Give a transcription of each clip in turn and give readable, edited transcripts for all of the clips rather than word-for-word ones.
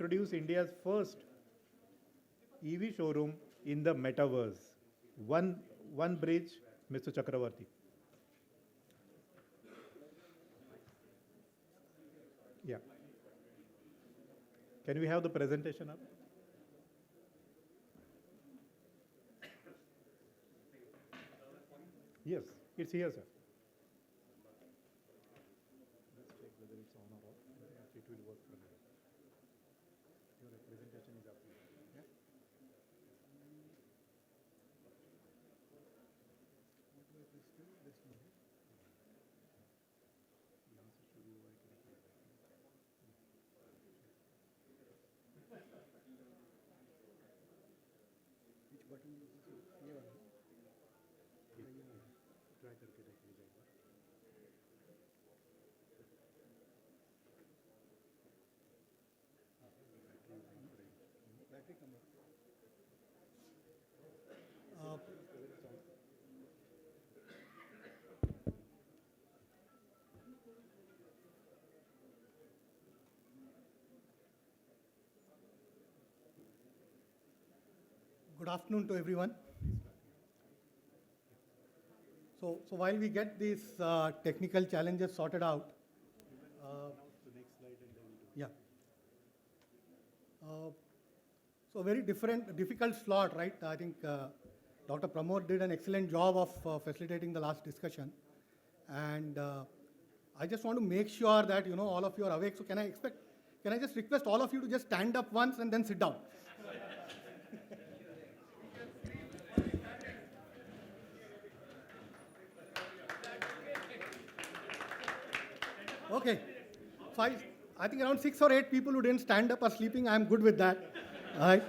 introduce India's first EV showroom in the metaverse. One bridge, Mr. Chakravarti. Yeah. Can we have the presentation up? Yes, it's here, sir. Let's check whether it's on or off. It will work from here. Your presentation is up here. Yeah. Try करके देख लीजिए एक बार. Battery कम है. Good afternoon to everyone. So while we get these technical challenges sorted out, The next slide and then we'll do. yeah. So a very difficult slot, right? I think Dr. Pramod did an excellent job of facilitating the last discussion. And I just want to make sure that, all of you are awake. So can I just request all of you to just stand up once and then sit down? Okay. So I think around 6 or 8 people who didn't stand up are sleeping. I'm good with that. All right.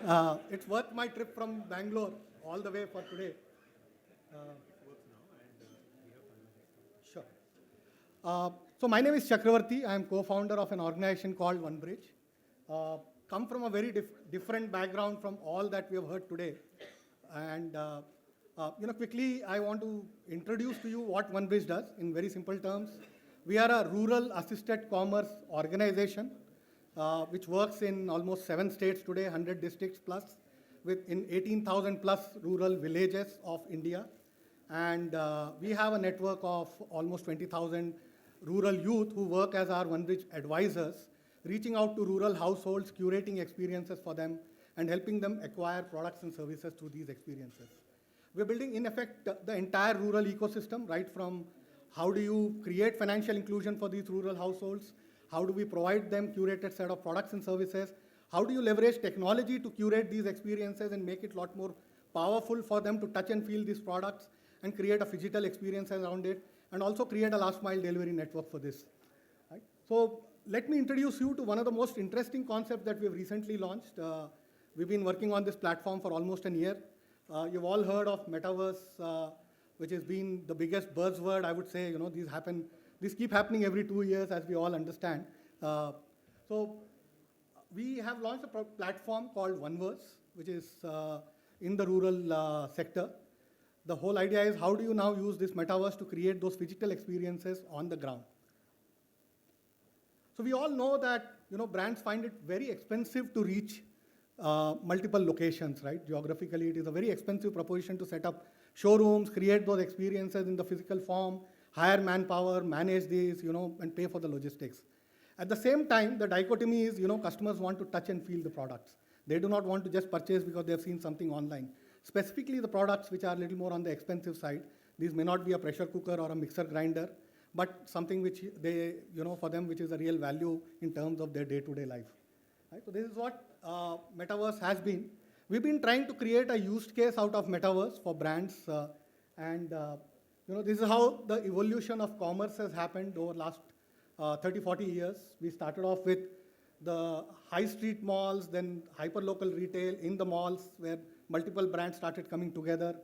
It's worth my trip from Bangalore all the way for today. Sure. So my name is Chakravarti. I am co-founder of an organization called OneBridge. Come from a very different background from all that we have heard today. And quickly I want to introduce to you what OneBridge does in very simple terms. We are a rural assisted commerce organization which works in almost 7 states today, 100 districts plus, in 18,000 plus rural villages of India. And we have a network of almost 20,000 rural youth who work as our OneBridge advisors, reaching out to rural households, curating experiences for them, and helping them acquire products and services through these experiences. We're building, in effect, the entire rural ecosystem, right from how do you create financial inclusion for these rural households? How do we provide them curated set of products and services? How do you leverage technology to curate these experiences and make it a lot more powerful for them to touch and feel these products and create a phygital experience around it, and also create a last mile delivery network for this. Right? So let me introduce you to one of the most interesting concepts that we've recently launched. We've been working on this platform for almost a year. You've all heard of metaverse, which has been the biggest buzzword, I would say. These keep happening every 2 years, as we all understand. So we have launched a platform called OneVerse, which is in the rural sector. The whole idea is, how do you now use this metaverse to create those phygital experiences on the ground? So we all know that brands find it very expensive to reach multiple locations, right? Geographically, it is a very expensive proposition to set up showrooms, create those experiences in the physical form, hire manpower, manage these, and pay for the logistics. At the same time, the dichotomy is, customers want to touch and feel the products. They do not want to just purchase because they've seen something online. Specifically, the products which are a little more on the expensive side, these may not be a pressure cooker or a mixer grinder, but something which they, for them, which is a real value in terms of their day-to-day life. Right? So this is what Metaverse has been. We've been trying to create a use case out of Metaverse for brands, this is how the evolution of commerce has happened over the last 30, 40 years. We started off with the high street malls, then hyperlocal retail in the malls where multiple brands started coming together.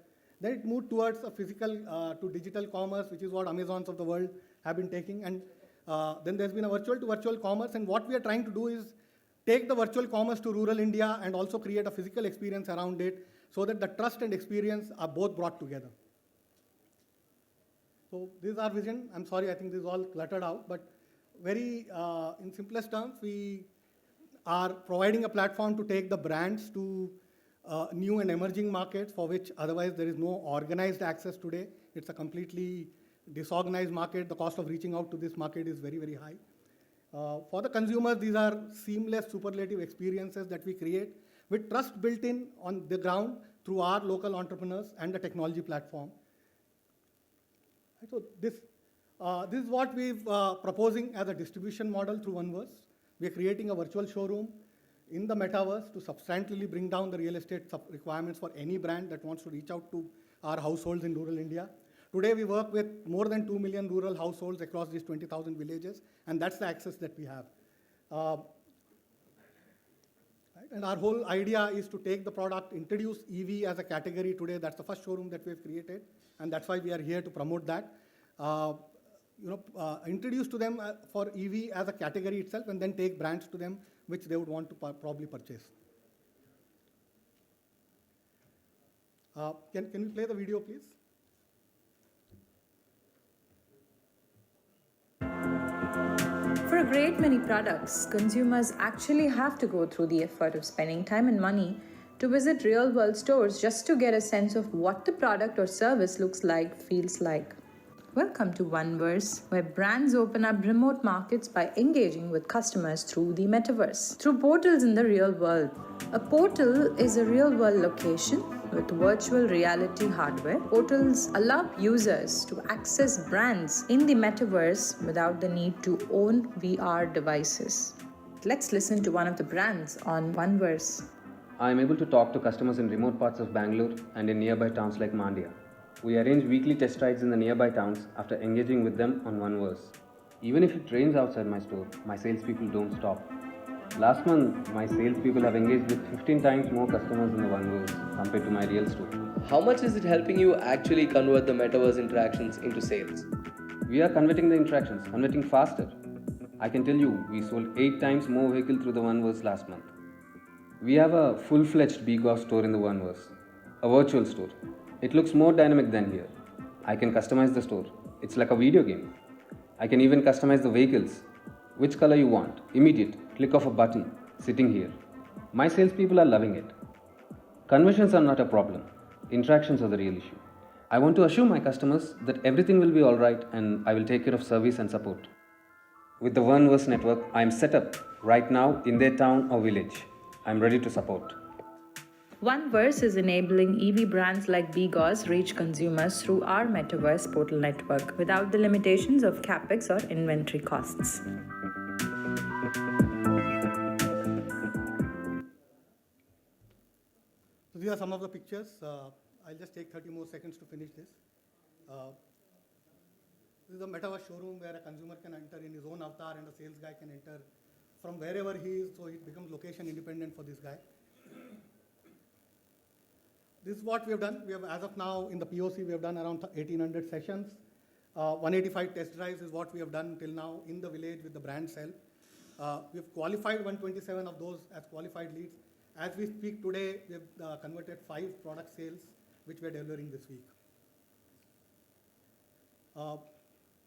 Then it moved towards a physical to digital commerce, which is what Amazons of the world have been taking. And then there's been a virtual to virtual commerce. And what we are trying to do is take the virtual commerce to rural India and also create a physical experience around it so that the trust and experience are both brought together. So this is our vision. I'm sorry, I think this is all cluttered out, but very in simplest terms, are providing a platform to take the brands to new and emerging markets for which otherwise there is no organized access today. It's a completely disorganized market. The cost of reaching out to this market is very, very high. For the consumers, these are seamless superlative experiences that we create with trust built in on the ground through our local entrepreneurs and the technology platform. So this is what we're proposing as a distribution model through OneVerse. We're creating a virtual showroom in the metaverse to substantially bring down the real estate requirements for any brand that wants to reach out to our households in rural India. Today, we work with more than 2 million rural households across these 20,000 villages, and that's the access that we have. And our whole idea is to take the product, introduce EV as a category today. That's the first showroom that we've created, and that's why we are here to promote that. Introduce to them for EV as a category itself, and then take brands to them which they would want to probably purchase. Can we play the video, please? For a great many products, consumers actually have to go through the effort of spending time and money to visit real-world stores just to get a sense of what the product or service looks like, feels like. Welcome to OneVerse, where brands open up remote markets by engaging with customers through the metaverse, through portals in the real world. A portal is a real-world location with virtual reality hardware. Portals allow users to access brands in the metaverse without the need to own VR devices. Let's listen to one of the brands on OneVerse. I am able to talk to customers in remote parts of Bangalore and in nearby towns like Mandya. We arrange weekly test rides in the nearby towns after engaging with them on OneVerse. Even if it rains outside my store, my salespeople don't stop. Last month, my salespeople have engaged with 15 times more customers in the OneVerse compared to my real store. How much is it helping you actually convert the metaverse interactions into sales? We are converting the interactions, converting faster. I can tell you, we sold 8 times more vehicles through the OneVerse last month. We have a full-fledged BGOS store in the OneVerse, a virtual store. It looks more dynamic than here. I can customize the store. It's like a video game. I can even customize the vehicles. Which color you want? Immediate. Click of a button. Sitting here. My salespeople are loving it. Conversions are not a problem. Interactions are the real issue. I want to assure my customers that everything will be alright and I will take care of service and support. With the OneVerse network, I am set up right now in their town or village. I am ready to support. OneVerse is enabling EV brands like BGOS reach consumers through our metaverse portal network without the limitations of capex or inventory costs. So these are some of the pictures. I'll just take 30 more seconds to finish this. This is a metaverse showroom where a consumer can enter in his own avatar and a sales guy can enter from wherever he is, so it becomes location independent for this guy. This is what we have done. We have, as of now, in the POC, we have done around 1,800 sessions. 185 test drives is what we have done till now in the village with the brand help. We have qualified 127 of those as qualified leads. As we speak today, we have converted 5 product sales, which we are delivering this week.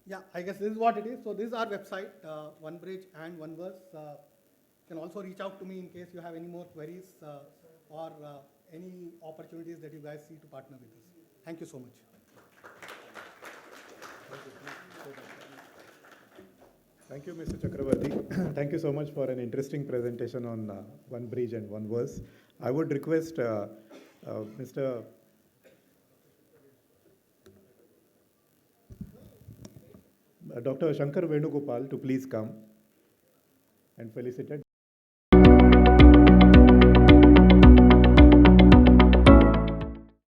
Yeah, I guess this is what it is. So this is our website, OneBridge and OneVerse. You can also reach out to me in case you have any more queries or any opportunities that you guys see to partner with us. Thank you so much. Thank you, Mr. Chakravarti. Thank you so much for an interesting presentation on OneBridge and OneVerse. I would request Mr. Dr. Shankar Venugopal to please come and felicitate